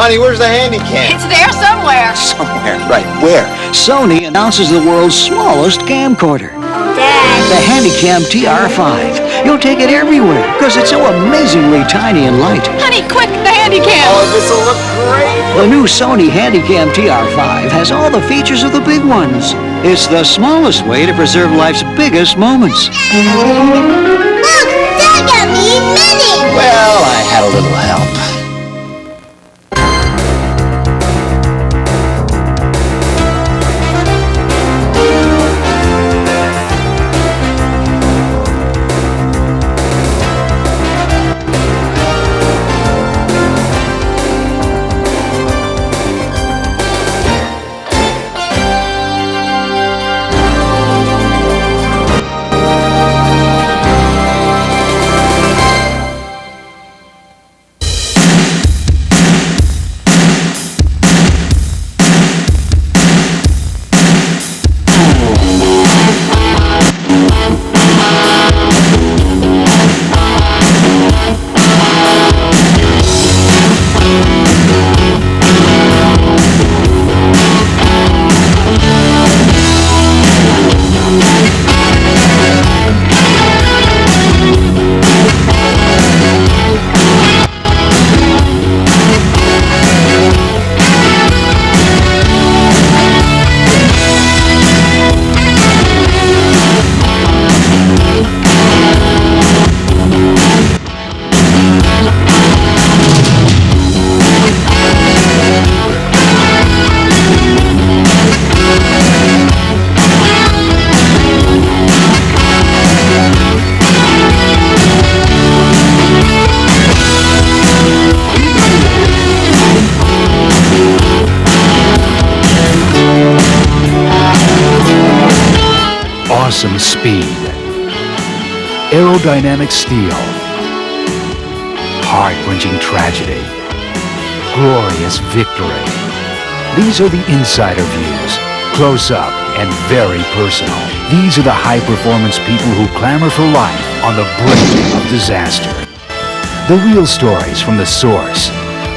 Honey, where's the handy cam? It's there somewhere. Somewhere, right. Where? Sony announces the world's smallest camcorder. Dad. The Handycam TR5. You'll take it everywhere because it's so amazingly tiny and light. Honey, quick, the handy cam. Oh, this'll look great. The new Sony Handycam TR5 has all the features of the big ones. It's the smallest way to preserve life's biggest moments. Look, Dad got me mini. Well, I had a little help. Awesome speed, aerodynamic steel, heart-wrenching tragedy, glorious victory. These are the insider views, close up and very personal. These are the high-performance people who clamor for life on the brink of disaster. The real stories from the source,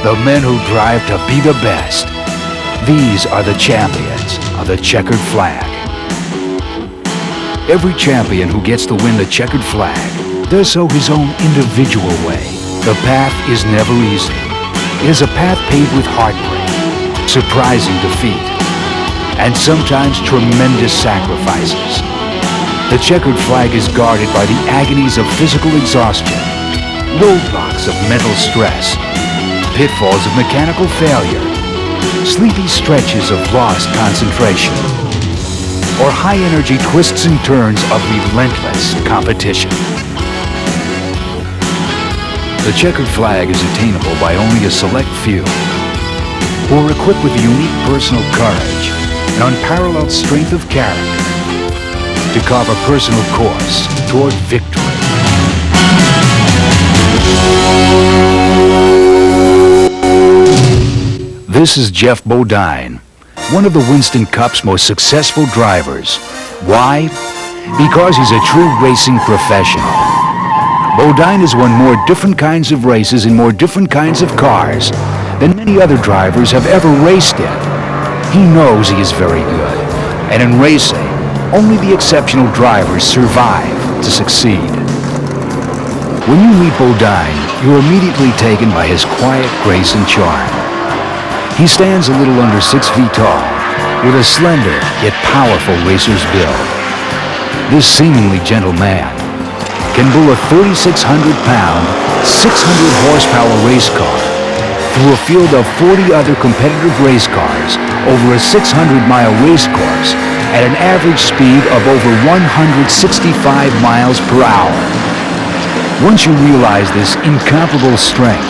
the men who drive to be the best. These are the champions of the checkered flag. Every champion who gets to win the checkered flag does so his own individual way. The path is never easy. It is a path paved with heartbreak, surprising defeat, and sometimes tremendous sacrifices. The checkered flag is guarded by the agonies of physical exhaustion, roadblocks of mental stress, pitfalls of mechanical failure, sleepy stretches of lost concentration, or high-energy twists and turns of relentless competition. The checkered flag is attainable by only a select few who are equipped with unique personal courage and unparalleled strength of character to carve a personal course toward victory. This is Jeff Bodine, one of the Winston Cup's most successful drivers. Why? Because he's a true racing professional. Bodine has won more different kinds of races in more different kinds of cars than many other drivers have ever raced in. He knows he is very good, and in racing, only the exceptional drivers survive to succeed. When you meet Bodine, you're immediately taken by his quiet grace and charm. He stands a little under 6 feet tall, with a slender yet powerful racer's build. This seemingly gentle man can bull a 3,600-pound, 600-horsepower race car through a field of 40 other competitive race cars over a 600-mile race course at an average speed of over 165 miles per hour. Once you realize this incomparable strength,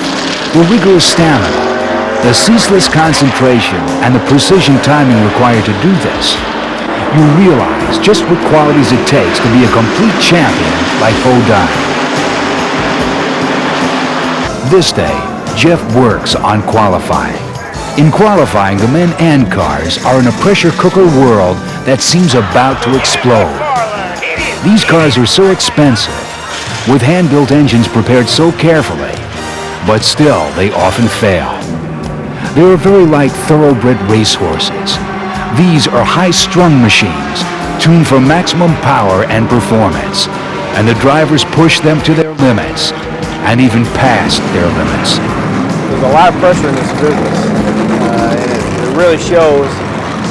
the rigorous stamina, the ceaseless concentration, and the precision timing required to do this, you realize just what qualities it takes to be a complete champion like Bodine. This day, Jeff works on qualifying. In qualifying, the men and cars are in a pressure cooker world that seems about to explode. These cars are so expensive, with hand-built engines prepared so carefully, but still they often fail. They are very like thoroughbred racehorses. These are high-strung machines, tuned for maximum power and performance, and the drivers push them to their limits, and even past their limits. There's a lot of pressure in this business, and it really shows.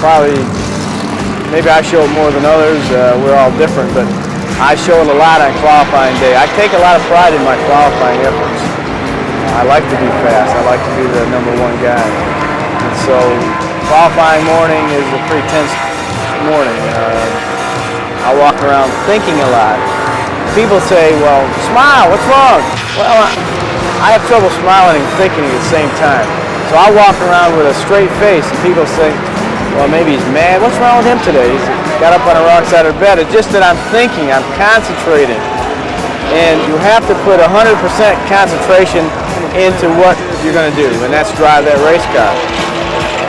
Probably, maybe I show it more than others. We're all different, but I show it a lot on qualifying day. I take a lot of pride in my qualifying efforts. I like to be fast. I like to be the #1 guy. And so qualifying morning is a pretty tense morning. I walk around thinking a lot. People say, well, smile, what's wrong? Well, I have trouble smiling and thinking at the same time. So I walk around with a straight face, and people say, well, maybe he's mad. What's wrong with him today? He's got up on the wrong side of the bed. It's just that I'm thinking, I'm concentrating. And you have to put 100% concentration into what you're going to do, and that's drive that race car.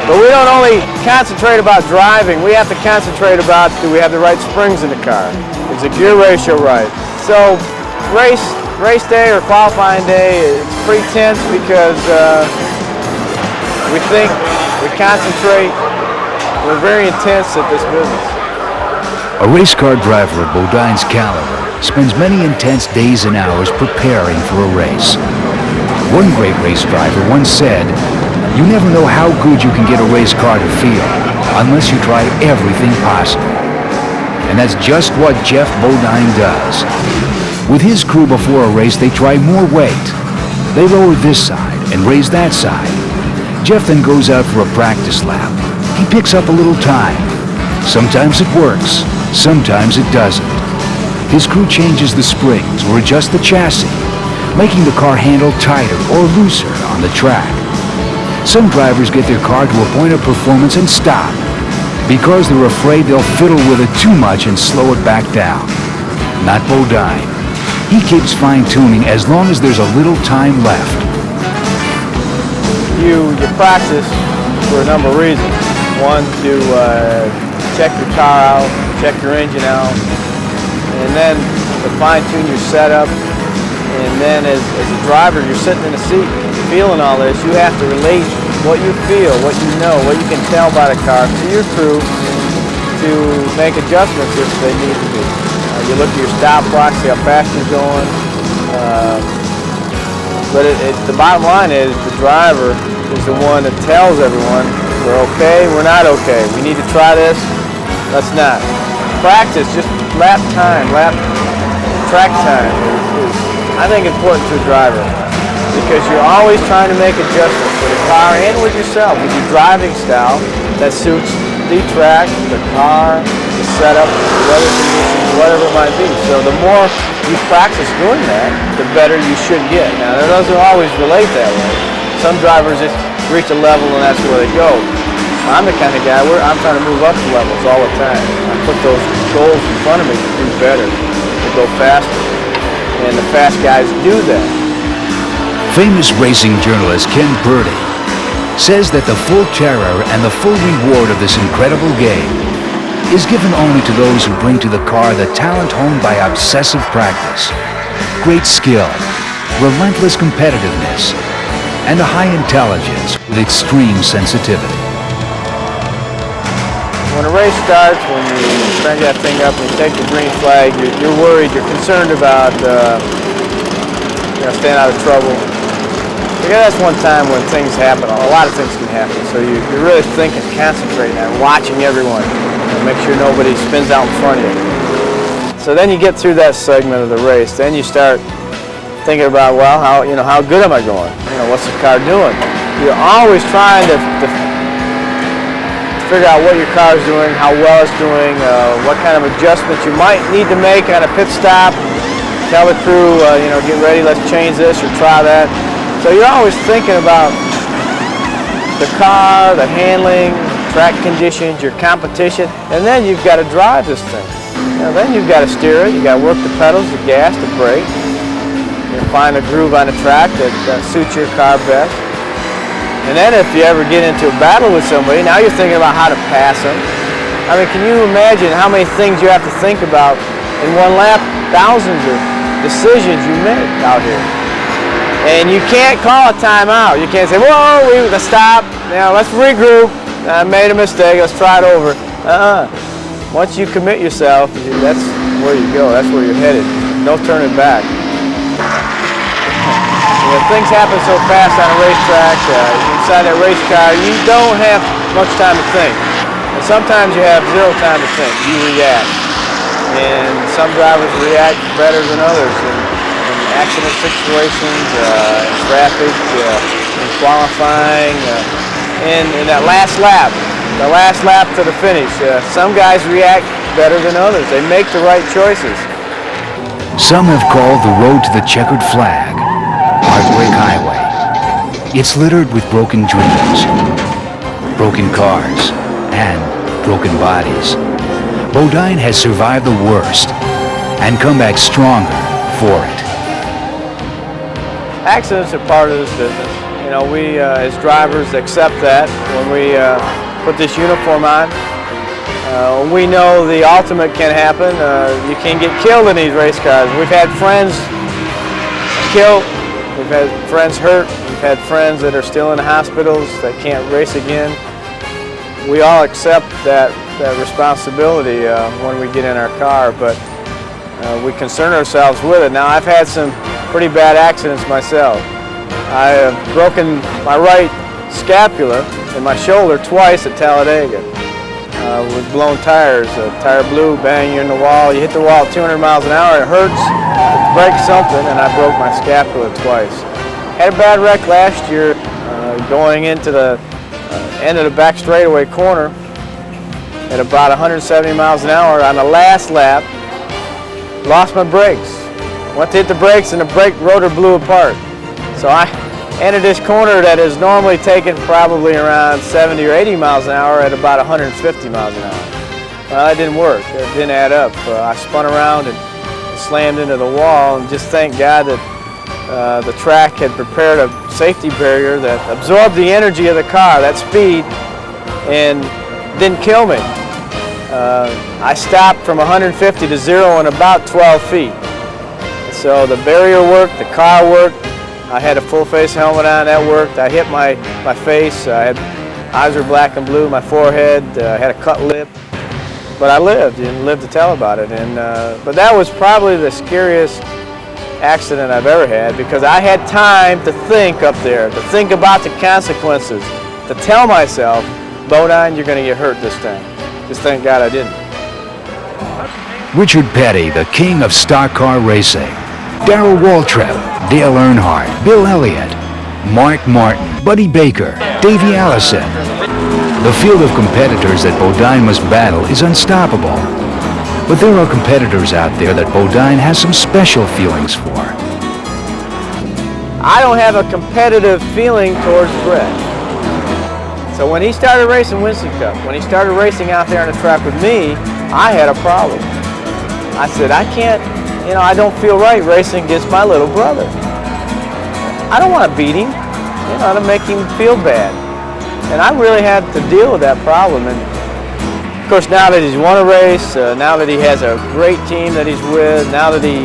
But we don't only concentrate about driving, we have to concentrate about, do we have the right springs in the car? Is the gear ratio right? So race day or qualifying day, it's pretty tense because we think, we concentrate, we're very intense at this business. A race car driver of Bodine's caliber spends many intense days and hours preparing for a race. One great race driver once said, "You never know how good you can get a race car to feel unless you try everything possible." And that's just what Jeff Bodine does. With his crew before a race, they try more weight. They lower this side and raise that side. Jeff then goes out for a practice lap. He picks up a little time. Sometimes it works, sometimes it doesn't. His crew changes the springs or adjusts the chassis, making the car handle tighter or looser on the track. Some drivers get their car to a point of performance and stop because they're afraid they'll fiddle with it too much and slow it back down. Not Bodine. He keeps fine-tuning as long as there's a little time left. You practice for a number of reasons. One, to check your car out, check your engine out, and then to fine-tune your setup. And then as a driver, you're sitting in a seat feeling all this. You have to relate what you feel, what you know, what you can tell by the car to your crew to make adjustments if they need to be. You look at your stop clock, see how fast you're going. But the bottom line is the driver is the one that tells everyone we're okay, we're not okay. We need to try this, let's not. Practice, just lap time, track time is I think important to a driver because you're always trying to make adjustments with the car and with yourself, with your driving style that suits the track, the car, the setup, the weather conditions, whatever it might be. So the more you practice doing that, the better you should get. Now, it doesn't always relate that way. Some drivers just reach a level and that's where they go. I'm the kind of guy where I'm trying to move up the levels all the time. I put those goals in front of me to do better, to go faster. And the fast guys do that. Famous racing journalist Ken Purdy says that the full terror and the full reward of this incredible game is given only to those who bring to the car the talent honed by obsessive practice, great skill, relentless competitiveness, and a high intelligence with extreme sensitivity. When a race starts, when you crank that thing up and you take the green flag, you're worried, you're concerned about staying out of trouble. Because that's one time when things happen, a lot of things can happen. So you're really thinking, concentrating on watching everyone and make sure nobody spins out in front of you. So then you get through that segment of the race, then you start thinking about, well, how good am I going? What's the car doing? You're always trying to figure out what your car is doing, how well it's doing, what kind of adjustments you might need to make on a pit stop. Tell the crew, get ready, let's change this or try that. So you're always thinking about the car, the handling, track conditions, your competition, and then you've got to drive this thing. Then you've got to steer it, you've got to work the pedals, the gas, the brake. You find a groove on the track that suits your car best. And then if you ever get into a battle with somebody, now you're thinking about how to pass them. I mean, can you imagine how many things you have to think about in one lap? Thousands of decisions you make out here. And you can't call a timeout. You can't say, whoa, let's stop. Now let's regroup. I made a mistake. Let's try it over. Once you commit yourself, that's where you go. That's where you're headed. No turning back. Things happen so fast on a racetrack. Inside that race car, you don't have much time to think. And sometimes you have zero time to think. You react. And some drivers react better than others in accident situations, in traffic, in qualifying, in that last lap. The last lap to the finish. Some guys react better than others. They make the right choices. Some have called the road to the checkered flag Heartbreak Highway. It's littered with broken dreams, broken cars, and broken bodies. Bodine has survived the worst and come back stronger for it. Accidents are part of this business. You know, we as drivers accept that when we put this uniform on. We know the ultimate can happen. You can get killed in these race cars. We've had friends killed. We've had friends hurt. We've had friends that are still in hospitals that can't race again. We all accept that responsibility when we get in our car, but we concern ourselves with it. Now, I've had some pretty bad accidents myself. I have broken my right scapula and my shoulder twice at Talladega with blown tires. A tire blew, bang, you're in the wall. You hit the wall at 200 miles an hour, it hurts. Break something, and I broke my scapula twice. Had a bad wreck last year going into the end of the back straightaway corner at about 170 miles an hour on the last lap. Lost my brakes. Went to hit the brakes and the brake rotor blew apart. So I entered this corner that is normally taken probably around 70 or 80 miles an hour at about 150 miles an hour. Well, that didn't work. It didn't add up. I spun around and slammed into the wall, and just thank God that the track had prepared a safety barrier that absorbed the energy of the car, that speed, and didn't kill me. I stopped from 150 to 0 in about 12 feet. So the barrier worked, the car worked. I had a full face helmet on, that worked. I hit my face, eyes were black and blue, my forehead, I had a cut lip. But I lived and lived to tell about it. But that was probably the scariest accident I've ever had, because I had time to think up there, to think about the consequences, to tell myself, Bodine, you're going to get hurt this time. Just thank God I didn't. Richard Petty, the king of stock car racing. Darrell Waltrip, Dale Earnhardt, Bill Elliott, Mark Martin, Buddy Baker, Davey Allison. The field of competitors that Bodine must battle is unstoppable. But there are competitors out there that Bodine has some special feelings for. I don't have a competitive feeling towards Brett. So when he started racing Winston Cup, when he started racing out there on the track with me, I had a problem. I said, I can't, I don't feel right racing against my little brother. I don't want to beat him, to make him feel bad. And I really had to deal with that problem. And of course, now that he's won a race, now that he has a great team that he's with, now that he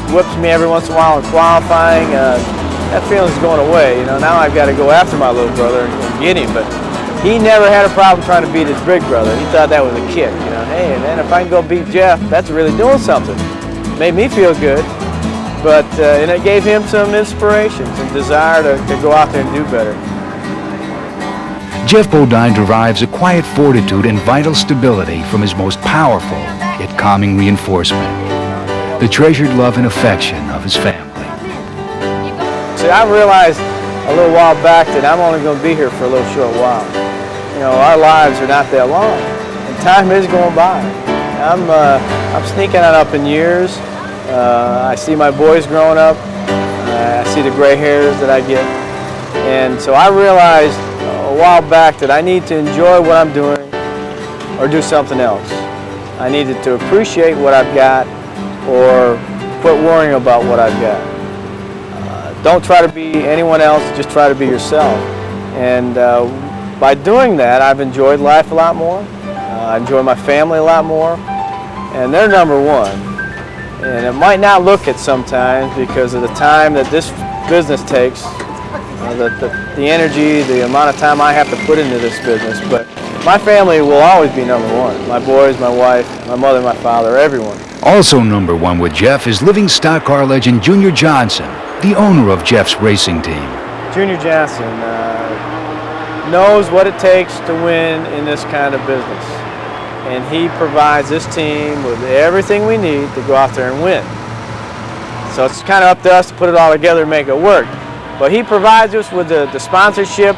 whips me every once in a while in qualifying, that feeling's going away. Now I've got to go after my little brother and get him. But he never had a problem trying to beat his big brother. He thought that was a kick. Hey, man, if I can go beat Jeff, that's really doing something. Made me feel good. But and it gave him some inspiration, some desire to go out there and do better. Jeff Bodine derives a quiet fortitude and vital stability from his most powerful yet calming reinforcement, the treasured love and affection of his family. See, I realized a little while back that I'm only going to be here for a little short while. Our lives are not that long, and time is going by. I'm sneaking on up in years. I see my boys growing up. I see the gray hairs that I get. And so I realized a while back that I need to enjoy what I'm doing or do something else. I needed to appreciate what I've got or quit worrying about what I've got. Don't try to be anyone else, just try to be yourself. And by doing that, I've enjoyed life a lot more. I enjoy my family a lot more. And they're number one. And it might not look it sometimes because of the time that this business takes the energy, the amount of time I have to put into this business. But my family will always be number one. My boys, my wife, my mother, my father, everyone. Also number one with Jeff is living stock car legend Junior Johnson, the owner of Jeff's racing team. Junior Johnson knows what it takes to win in this kind of business. And he provides this team with everything we need to go out there and win. So it's kind of up to us to put it all together and make it work. But he provides us with the sponsorship,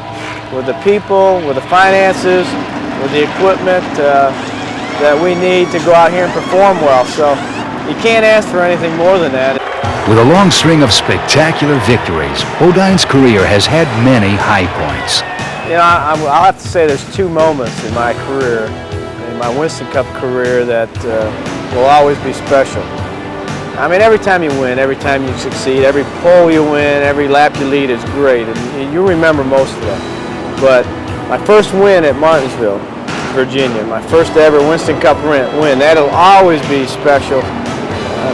with the people, with the finances, with the equipment that we need to go out here and perform well. So you can't ask for anything more than that. With a long string of spectacular victories, Bodine's career has had many high points. You know, I'll have to say there's two moments in my career, in my Winston Cup career, that will always be special. I mean, every time you win, every time you succeed, every pole you win, every lap you lead is great, and you remember most of that. But my first win at Martinsville, Virginia, my first ever Winston Cup win, that'll always be special,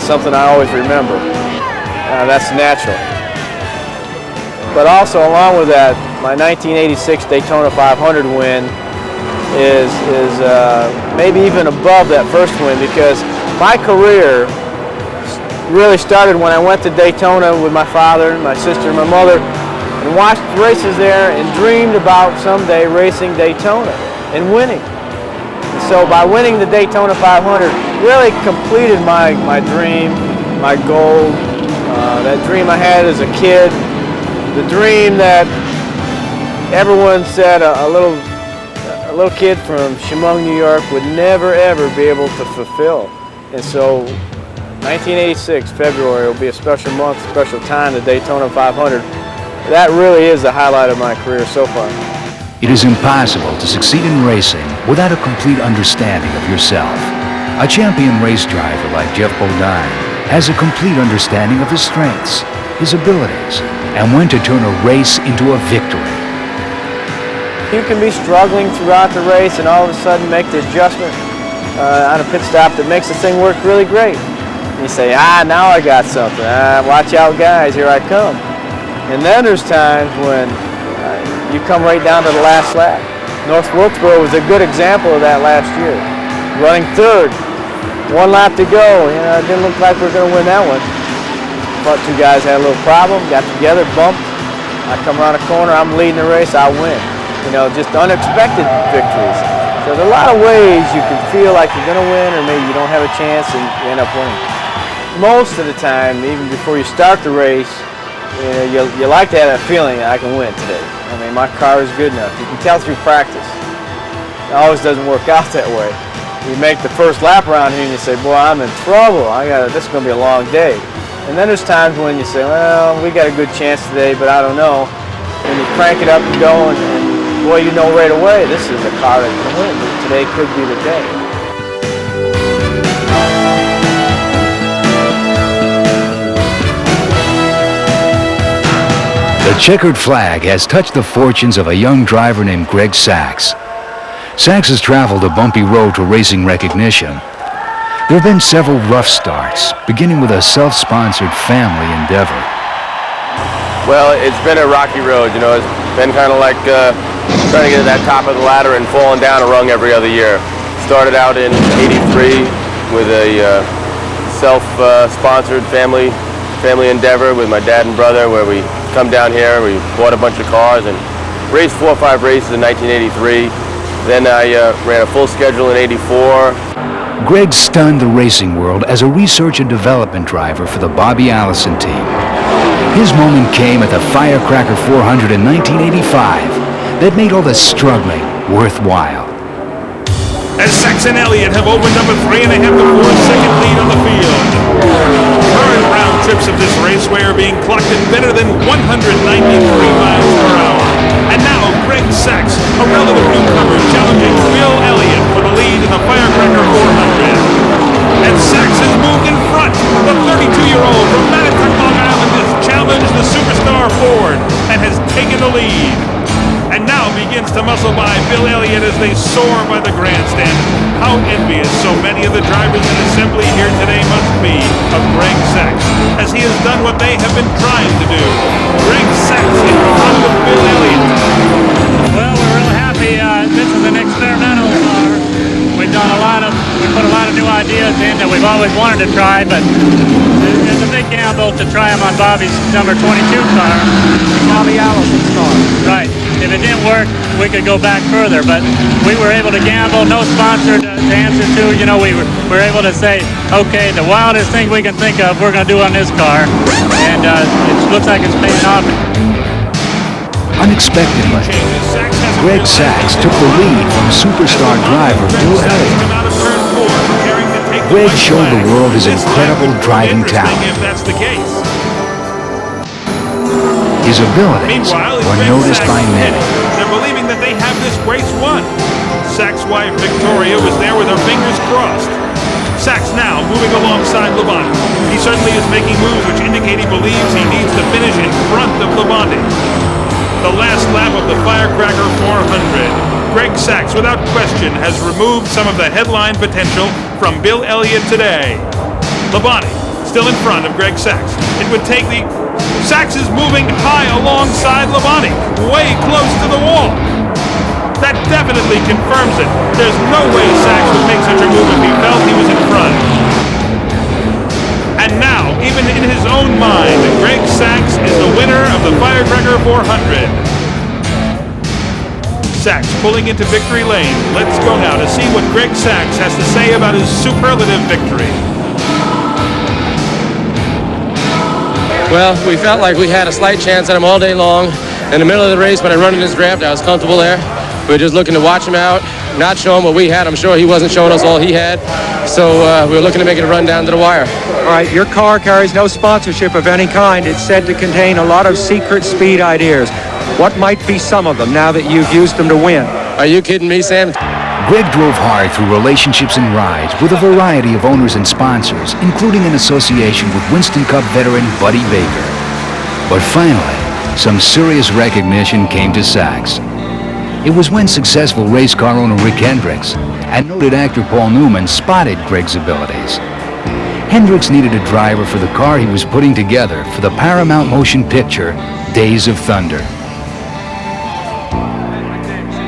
something I always remember. That's natural. But also, along with that, my 1986 Daytona 500 win is maybe even above that first win, because my career really started when I went to Daytona with my father, my sister, and my mother, and watched races there and dreamed about someday racing Daytona and winning. And so by winning the Daytona 500, really completed my dream, my goal, that dream I had as a kid, the dream that everyone said a little kid from Chemung, New York would never ever be able to fulfill. And so 1986, February, will be a special month, special time, the Daytona 500. That really is the highlight of my career so far. It is impossible to succeed in racing without a complete understanding of yourself. A champion race driver like Jeff Bodine has a complete understanding of his strengths, his abilities, and when to turn a race into a victory. You can be struggling throughout the race and all of a sudden make the adjustment on a pit stop that makes the thing work really great. And you say, now I got something. Watch out, guys, here I come. And then there's times when you come right down to the last lap. North Wilkesboro was a good example of that last year. Running third, 1 lap to go. It didn't look like we were going to win that one. But two guys had a little problem, got together, bumped. I come around the corner, I'm leading the race, I win. Just unexpected victories. So there's a lot of ways you can feel like you're going to win, or maybe you don't have a chance and you end up winning. Most of the time, even before you start the race, you like to have that feeling that I can win today. I mean, my car is good enough. You can tell through practice. It always doesn't work out that way. You make the first lap around here and you say, boy, I'm in trouble. This is going to be a long day. And then there's times when you say, well, we got a good chance today, but I don't know. And you crank it up and go, and boy, you know right away, this is a car that can win. Today could be the day. The checkered flag has touched the fortunes of a young driver named Greg Sachs. Sachs has traveled a bumpy road to racing recognition. There have been several rough starts, beginning with a self-sponsored family endeavor. Well, it's been a rocky road, It's been kind of like trying to get to that top of the ladder and falling down a rung every other year. Started out in '83 with a self-sponsored family endeavor with my dad and brother, where we come down here, we bought a bunch of cars and raced 4 or 5 races in 1983. Then I ran a full schedule in '84. Greg stunned the racing world as a research and development driver for the Bobby Allison team. His moment came at the Firecracker 400 in 1985 that made all the struggling worthwhile. As Sachs and Elliott have opened up a 3.5 to 4 second lead on the field. Current round trips of this raceway are being clocked at better than 193 miles per hour. And now Greg Sachs, a relative newcomer, challenging Bill Elliott for the lead in the Firecracker 400. And Sachs has moved in front. The 32-year-old from Manhattan, Long Island has challenged the superstar Ford and has taken the lead. And now begins to muscle by Bill Elliott as they soar by the grandstand. How envious so many of the drivers in assembly here today must be of Greg Sachs, as he has done what they have been trying to do. Greg Sachs in front of Bill Elliott. Well, we're real happy. This is an experimental car. We put a lot of new ideas in that we've always wanted to try, but it's a big gamble to try them on Bobby's number 22 car. Bobby Allison's car. Right. If it didn't work, we could go back further, but we were able to gamble, no sponsor to answer to. You know, we were able to say, okay, the wildest thing we can think of, we're going to do on this car, and it looks like it's paying off. Unexpectedly, Greg Sachs took the lead from superstar driver Bill Elliott. Greg showed the world his incredible driving talent. His abilities were noticed by many. They're believing that they have this race won. Sachs' wife Victoria was there with her fingers crossed. Sachs now moving alongside Labonte. He certainly is making moves which indicate he believes he needs to finish in front of Labonte. The last lap of the Firecracker 400. Greg Sachs, without question, has removed some of the headline potential from Bill Elliott today. Labonte still in front of Greg Sachs. It would take the... Sachs is moving high alongside Labonte, way close to the wall. That definitely confirms it. There's no way Sachs would make such a move if he felt he was in front. And now, even in his own mind, Greg Sachs is the winner of the Firecracker 400. Sachs pulling into victory lane. Let's go now to see what Greg Sachs has to say about his superlative victory. Well, we felt like we had a slight chance at him all day long. In the middle of the race, when I run in his draft, I was comfortable there. We were just looking to watch him out, not show him what we had. I'm sure he wasn't showing us all he had. So we were looking to make it a run down to the wire. All right, your car carries no sponsorship of any kind. It's said to contain a lot of secret speed ideas. What might be some of them now that you've used them to win? Are you kidding me, Sam? Greg drove hard through relationships and rides with a variety of owners and sponsors, including an association with Winston Cup veteran Buddy Baker. But finally, some serious recognition came to Sachs. It was when successful race car owner Rick Hendricks and noted actor Paul Newman spotted Greg's abilities. Hendricks needed a driver for the car he was putting together for the Paramount motion picture, Days of Thunder.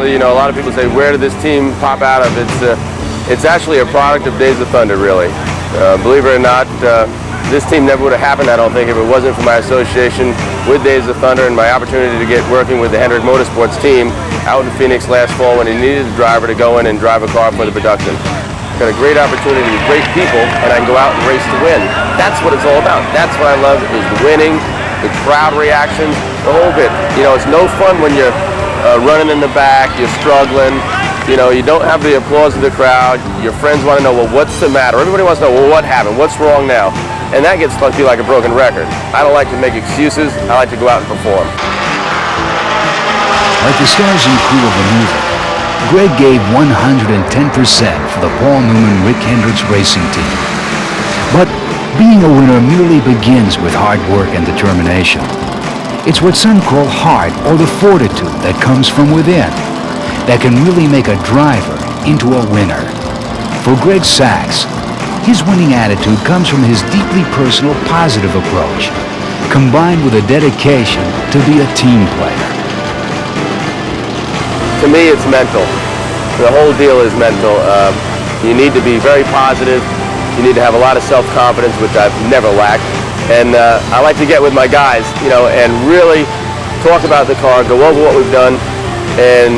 You know, a lot of people say, where did this team pop out of? It's actually a product of Days of Thunder, really. Believe it or not, this team never would have happened, I don't think, if it wasn't for my association with Days of Thunder and my opportunity to get working with the Hendrick Motorsports team out in Phoenix last fall when he needed a driver to go in and drive a car for the production. Got a great opportunity with great people, and I can go out and race to win. That's what it's all about. That's what I love, is the winning, the crowd reactions, the whole bit. You know, it's no fun when you're running in the back, you're struggling, you know, you don't have the applause of the crowd, your friends want to know, well, what's the matter? Everybody wants to know, well, what happened? What's wrong now? And that gets to be like a broken record. I don't like to make excuses, I like to go out and perform. Like the stars and crew of the movie, Greg gave 110% for the Paul Newman-Rick Hendricks racing team. But being a winner merely begins with hard work and determination. It's what some call heart or the fortitude that comes from within that can really make a driver into a winner. For Greg Sachs, his winning attitude comes from his deeply personal, positive approach, combined with a dedication to be a team player. To me, it's mental. The whole deal is mental. You need to be very positive. You need to have a lot of self-confidence, which I've never lacked. And I like to get with my guys, you know, and really talk about the car, go over what we've done, and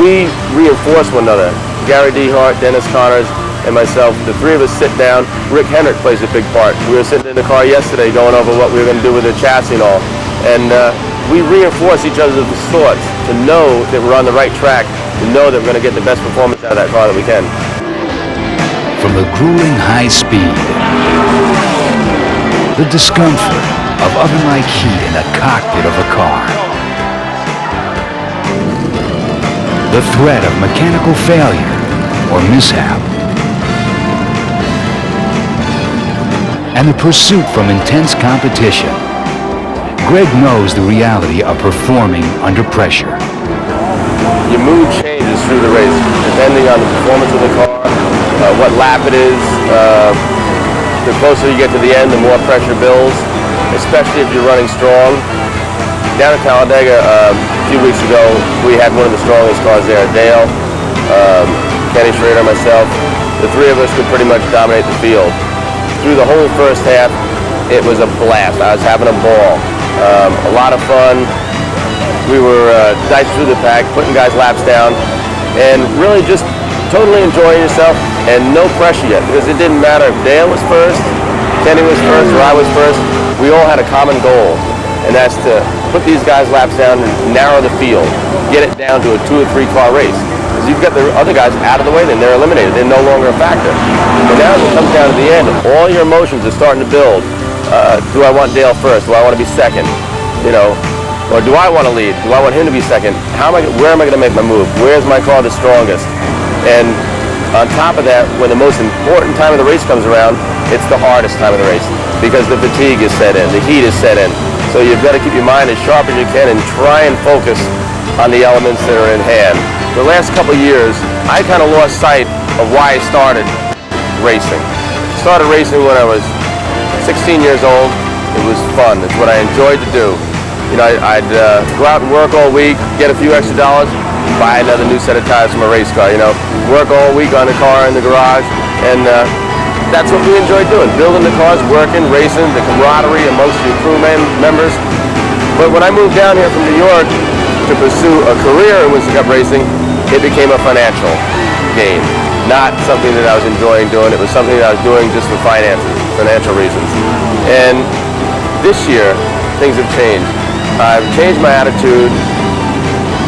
we reinforce one another. Gary Dehart, Dennis Connors, and myself, the three of us sit down. Rick Hendrick plays a big part. We were sitting in the car yesterday going over what we were going to do with the chassis and all. And we reinforce each other's thoughts to know that we're on the right track, to know that we're going to get the best performance out of that car that we can. From the grueling high speed, the discomfort of oven-like heat in the cockpit of a car, the threat of mechanical failure or mishap, and the pursuit from intense competition, Greg knows the reality of performing under pressure. Your mood changes through the race, depending on the performance of the car, what lap it is. The closer you get to the end, the more pressure builds, especially if you're running strong. Down at Talladega a few weeks ago, we had one of the strongest cars there, Dale, Kenny Schrader, myself. The three of us could pretty much dominate the field. Through the whole first half, it was a blast. I was having a ball. A lot of fun. We were dicing through the pack, putting guys' laps down, and really just totally enjoying yourself, and no pressure yet, because it didn't matter if Dale was first, Kenny was first, or I was first. We all had a common goal, and that's to put these guys' laps down and narrow the field, get it down to a 2 or 3 car race. Because you've got the other guys out of the way, then they're eliminated. They're no longer a factor. But now as it comes down to the end, all your emotions are starting to build. Do I want Dale first? Do I want to be second? You know, or do I want to lead? Do I want him to be second? Where am I going to make my move? Where's my car the strongest? And on top of that, when the most important time of the race comes around, it's the hardest time of the race because the fatigue is set in, the heat is set in. So you've got to keep your mind as sharp as you can and try and focus on the elements that are in hand. The last couple of years, I kind of lost sight of why I started racing. I started racing when I was 16 years old. It was fun. It's what I enjoyed to do. You know, I'd go out and work all week, get a few extra dollars, buy another new set of tires from a race car, you know, work all week on the car in the garage, and that's what we enjoyed doing, building the cars, working, racing, the camaraderie amongst your crew members. But when I moved down here from New York to pursue a career in Winston Cup racing, it became a financial gain, not something that I was enjoying doing. It was something that I was doing just for financial reasons. And this year, things have changed. I've changed my attitude.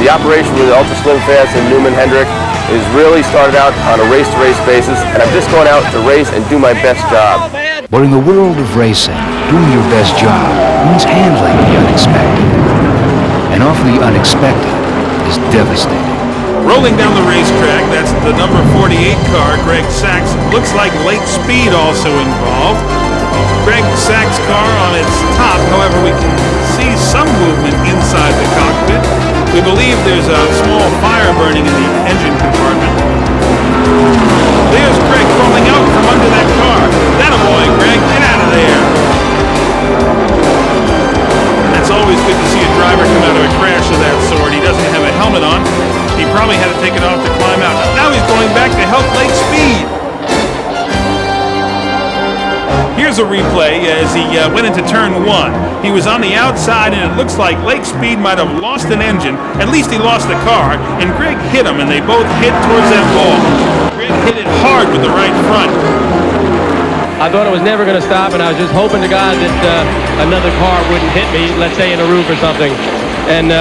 The operation with Ultra Slim Fast and Newman Hendrick is really started out on a race-to-race basis, and I'm just going out to race and do my best job. But in the world of racing, doing your best job means handling the unexpected. And often the unexpected is devastating. Rolling down the racetrack, that's the number 48 car, Greg Sachs. Looks like Lake Speed also involved. Greg Sachs' car on its top, however, we can see some movement inside the cockpit. We believe there's a small fire burning in the engine compartment. There's Greg crawling out from under that car. That boy, Greg, get out of there. It's always good to see a driver come out of a crash of that sort. He doesn't have a helmet on. He probably had to take it off to climb out. Now he's going back to help Lake Speed. Here's a replay as he went into turn 1. He was on the outside, and it looks like Lake Speed might have lost an engine. At least he lost the car, and Greg hit him, and they both hit towards that wall. Greg hit it hard with the right front. I thought it was never going to stop, and I was just hoping to God that another car wouldn't hit me, let's say in a roof or something. And,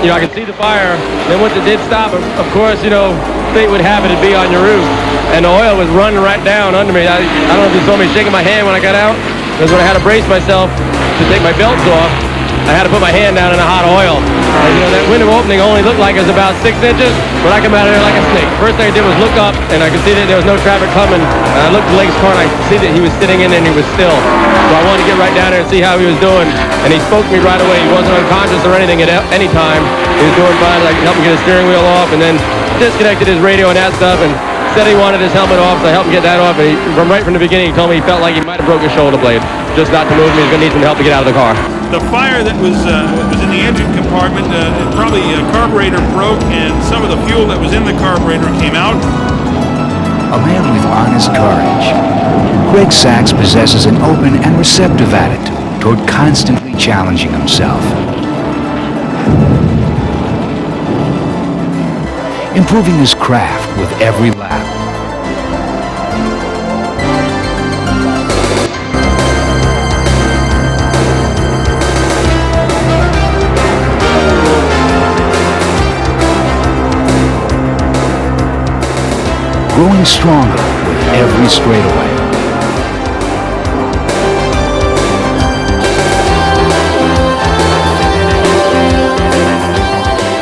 you know, I could see the fire. Then once it did stop, of course, you know, fate would have it to be on your roof. And the oil was running right down under me. I don't know if you saw me shaking my hand when I got out. Because when I had to brace myself to take my belts off, I had to put my hand down in the hot oil. And, you know, that window opening only looked like it was about 6 inches, but I come out of there like a snake. First thing I did was look up, and I could see that there was no traffic coming. And I looked at Lake's car, and I could see that he was sitting in there, and he was still. So I wanted to get right down there and see how he was doing. And he spoke to me right away. He wasn't unconscious or anything at any time. He was doing fine. I helped him get his steering wheel off, and then disconnected his radio and that stuff, and said he wanted his helmet off, so I helped him get that off. And from the beginning, he told me he felt like he might have broke his shoulder blade. Just not to move him. He's going to need some help to get out of the car. The fire that was in the engine compartment, probably carburetor broke, and some of the fuel that was in the carburetor came out. A man with honest courage. Greg Sachs possesses an open and receptive attitude toward constantly challenging himself. Improving his craft with every lap. Growing stronger with every straightaway.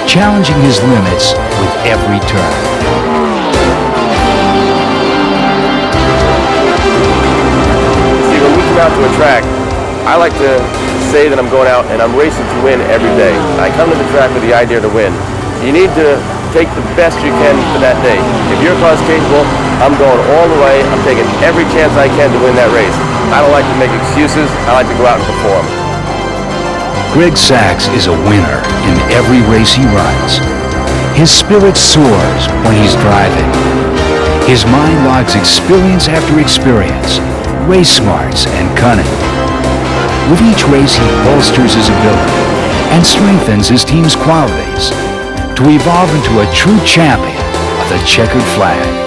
Challenging his limits with every turn. See, when we come out to a track, I like to say that I'm going out and I'm racing to win every day. I come to the track with the idea to win. You need to take the best you can for that day. If your car's capable, I'm going all the way. I'm taking every chance I can to win that race. I don't like to make excuses. I like to go out and perform. Greg Sachs is a winner in every race he runs. His spirit soars when he's driving. His mind logs experience after experience, race smarts and cunning. With each race, he bolsters his ability and strengthens his team's qualities to evolve into a true champion of the checkered flag.